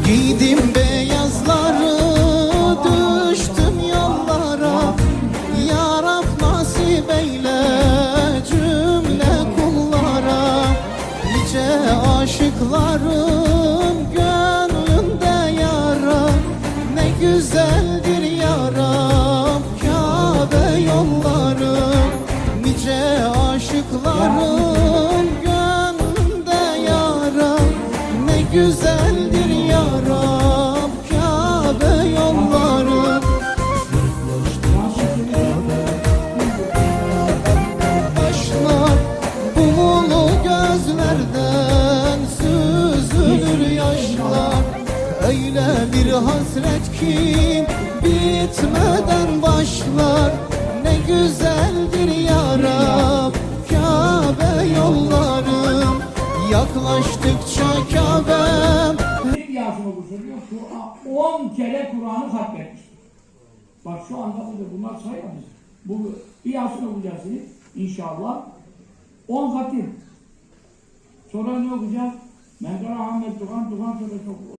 Giydim beyazları, düştüm yollara. Ya Rab nasip eyle cümle kullara. Nice aşıkların gönlünde yara. Ne güzeldir ya Rab Kabe yolları. Nice aşıkların gönlünde yara. Ne güzeldir ya Rab Kabe yolları. Başlar bu mulu gözlerden süzülür yaşlar. Öyle bir hasret ki bitmeden başlar. Ne güzeldir ya Rab Kabe yolları. Yaklaştıkça Kabe'm. Yasin okursa diyor, 10 kere Kur'an'ı hatmetmiştir. Bak şu anda bunlar sayamız. Bu Yasin okuyacaksınız inşallah. 10 hatim. Sonra ne okuyacağız? Mendara Ahmet Duhan sonra çok